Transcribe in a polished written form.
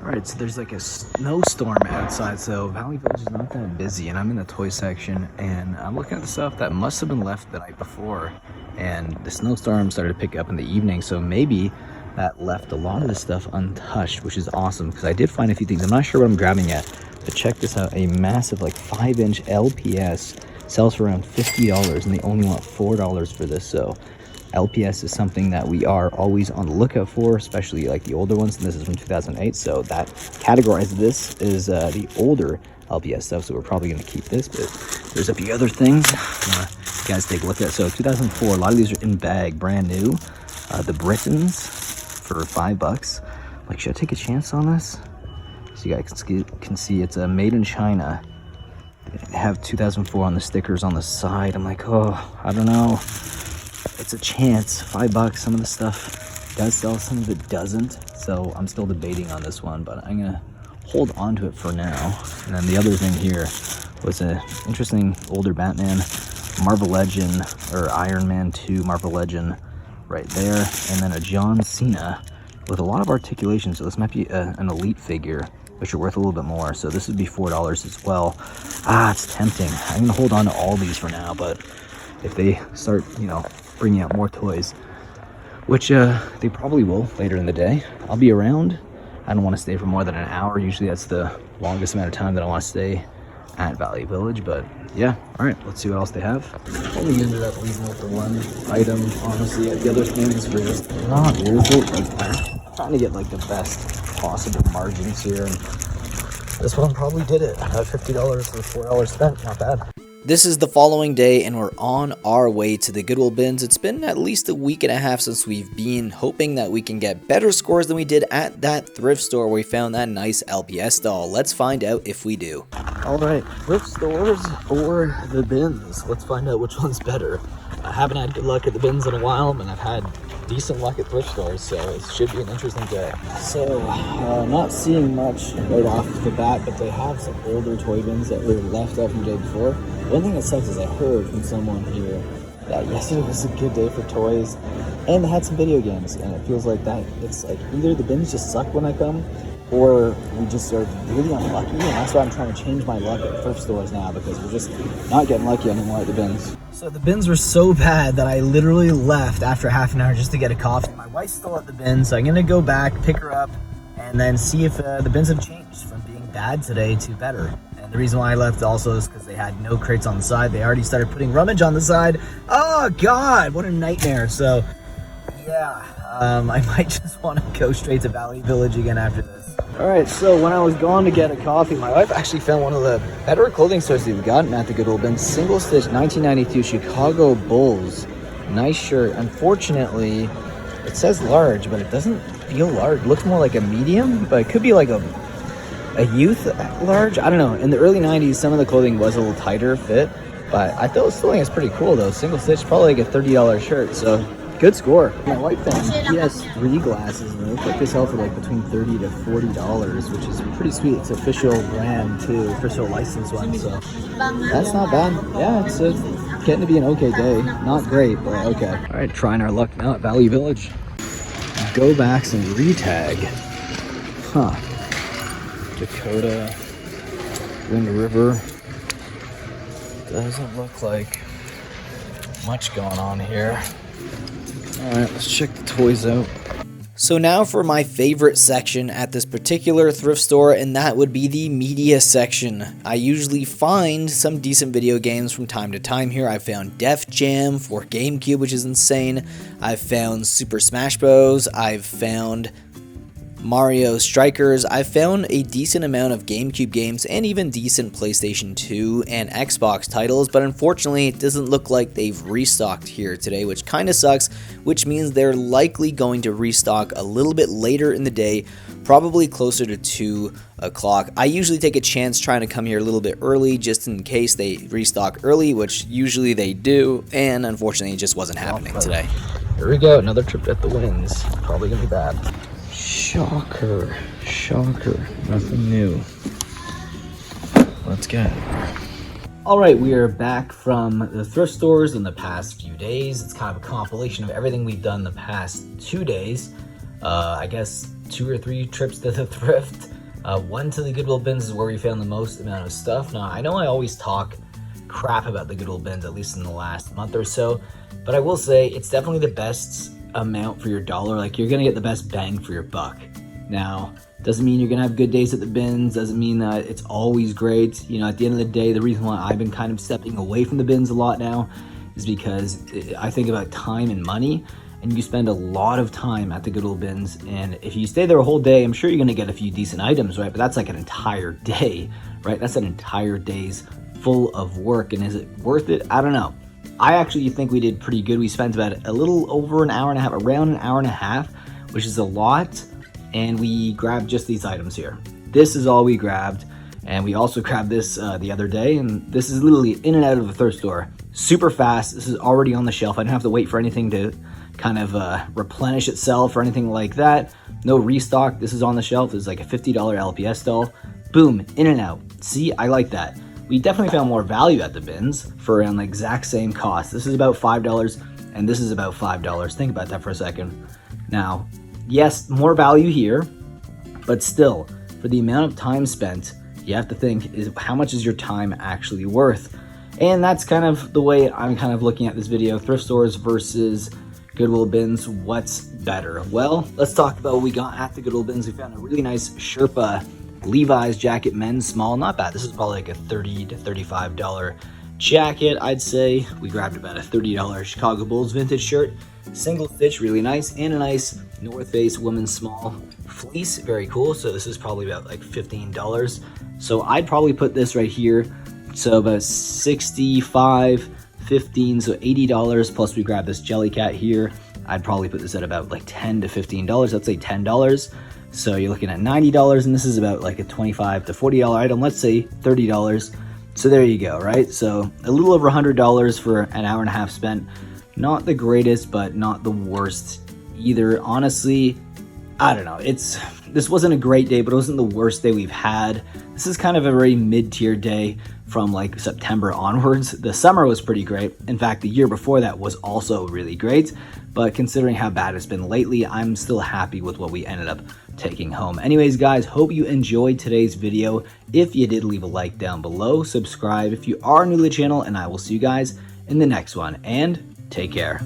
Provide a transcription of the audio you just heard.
Alright, so there's like a snowstorm outside, so Valley Village is not that busy, and I'm in the toy section, and I'm looking at the stuff that must have been left the night before, and the snowstorm started to pick up in the evening, so maybe that left a lot of this stuff untouched, which is awesome, because I did find a few things. I'm not sure what I'm grabbing yet, but check this out. A massive, like, 5-inch LPS sells for around $50, and they only want $4 for this, so LPS is something that we are always on the lookout for, especially like the older ones, and this is from 2008, so that categorizes this is the older LPS stuff, so we're probably going to keep this, but there's a few other things you guys take a look at. So 2004, a lot of these are in bag, brand new. The Britons for $5. Like, should I take a chance on this? So you guys can see it's made in China. They have 2004 on the stickers on the side. I'm like, oh, I don't know. It's a chance. $5. Some of the stuff does sell, some of it doesn't, so I'm still debating on this one, but I'm gonna hold on to it for now. And then the other thing here was an interesting older Batman Marvel Legend, or Iron Man 2 Marvel Legend right there, and then a John Cena with a lot of articulation, so this might be an elite figure, which are worth a little bit more, so this would be $4 as well. It's tempting. I'm gonna hold on to all these for now, but if they start, you know, bringing out more toys, which they probably will later in the day, I'll be around. I don't want to stay for more than an hour. Usually that's the longest amount of time that I want to stay at Valley Village, but yeah. All right, let's see what else they have. Only ended up leaving with the one item, honestly. The other things were just not worth it. Like, I'm trying to get like the best possible margins here, and this one probably did it. $50 for $4 spent, not bad. This is the following day, and we're on our way to the Goodwill bins. It's been at least a week and a half since we've been, hoping that we can get better scores than we did at that thrift store where we found that nice LPS doll. Let's find out if we do. Alright, thrift stores or the bins. Let's find out which one's better. I haven't had good luck at the bins in a while, but I've had decent luck at thrift stores, so it should be an interesting day. So, not seeing much right off the bat, but they have some older toy bins that were left out from the day before. One thing that sucks is I heard from someone here that yesterday was a good day for toys, and they had some video games, and it feels like that. It's like either the bins just suck when I come, or we just are really unlucky, and that's why I'm trying to change my luck at thrift stores now, because we're just not getting lucky anymore at the bins. So the bins were so bad that I literally left after half an hour just to get a coffee. My wife's still at the bins, so I'm gonna go back, pick her up, and then see if the bins have changed from being bad today to better. And the reason why I left also is because they had no crates on the side. They already started putting rummage on the side. Oh God, what a nightmare. So yeah, I might just want to go straight to Valley Village again after this. All right, so when I was going to get a coffee, my wife actually found one of the better clothing stores we've gotten at the Goodwill bin. Single stitch 1992 Chicago Bulls. Nice shirt. Unfortunately, it says large, but it doesn't feel large. It looks more like a medium, but it could be like a youth large. I don't know. In the early 90s, some of the clothing was a little tighter fit, but I thought this clothing is pretty cool though. Single stitch, probably like a $30 shirt, so good score. My wife found PS3 glasses, and they look like they sell for like between $30 to $40, which is pretty sweet. It's official brand too, official licensed one, so that's not bad. Yeah, it's getting to be an okay day. Not great, but okay. All right, trying our luck now at Valley Village. Go backs and retag. Huh. Dakota, Wind River. Doesn't look like much going on here. Alright, let's check the toys out. So now for my favorite section at this particular thrift store, and that would be the media section. I usually find some decent video games from time to time here. I found Def Jam for GameCube, which is insane. I've found Super Smash Bros. I've found Mario Strikers. I found a decent amount of GameCube games and even decent PlayStation 2 and Xbox titles, but unfortunately it doesn't look like they've restocked here today, which kind of sucks, which means they're likely going to restock a little bit later in the day, probably closer to 2 o'clock. I usually take a chance trying to come here a little bit early just in case they restock early, which usually they do, and unfortunately it just wasn't happening today. Here we go, another trip at the Wins. Probably gonna be bad. Shocker, nothing new. Let's go. All right, we are back from the thrift stores in the past few days. It's kind of a compilation of everything we've done the past 2 days. I guess 2 or 3 trips to the thrift. One to the Goodwill bins is where we found the most amount of stuff. Now, I know I always talk crap about the Goodwill bins, at least in the last month or so, but I will say it's definitely the best amount for your dollar. Like, you're gonna get the best bang for your buck. Now, doesn't mean you're gonna have good days at the bins, doesn't mean that it's always great. You know, at the end of the day, the reason why I've been kind of stepping away from the bins a lot now is because I think about time and money, and you spend a lot of time at the Goodwill bins, and if you stay there a whole day, I'm sure you're gonna get a few decent items, right? But that's like an entire day, right? That's an entire day's full of work, and is it worth it? I don't know. I actually think we did pretty good. We spent about a little over an hour and a half, around an hour and a half, which is a lot, and we grabbed just these items here. This is all we grabbed, and we also grabbed this the other day, and this is literally in and out of the thrift store. Super fast. This is already on the shelf. I don't have to wait for anything to kind of replenish itself or anything like that. No restock. This is on the shelf. This is like a $50 LPS doll. Boom, in and out. See, I like that. We definitely found more value at the bins for around the exact same cost. This is about $5 and this is about $5. Think about that for a second. Now, yes, more value here, but still, for the amount of time spent, you have to think, is how much is your time actually worth? And that's kind of the way I'm kind of looking at this video. Thrift stores versus Goodwill bins, what's better? Well, let's talk about what we got at the Goodwill bins. We found a really nice Sherpa Levi's jacket, men's small. Not bad. This is probably like a $30 to $35 jacket, I'd say. We grabbed about a $30 Chicago Bulls vintage shirt. Single stitch, really nice, and a nice North Face women's small fleece. Very cool. So this is probably about like $15. So I'd probably put this right here. So about 65, 15, so $80. Plus we grabbed this Jellycat here. I'd probably put this at about like $10 to $15. Let's say $10. So you're looking at $90, and this is about like a $25 to $40 item. Let's say $30. So there you go, right? So a little over $100 for an hour and a half spent. Not the greatest, but not the worst either. Honestly, I don't know. This wasn't a great day, but it wasn't the worst day we've had. This is kind of a very mid-tier day from like September onwards. The summer was pretty great. In fact, the year before that was also really great. But considering how bad it's been lately, I'm still happy with what we ended up taking home. Anyways, guys, hope you enjoyed today's video. If you did, leave a like down below. Subscribe if you are new to the channel, and I will see you guys in the next one. And take care.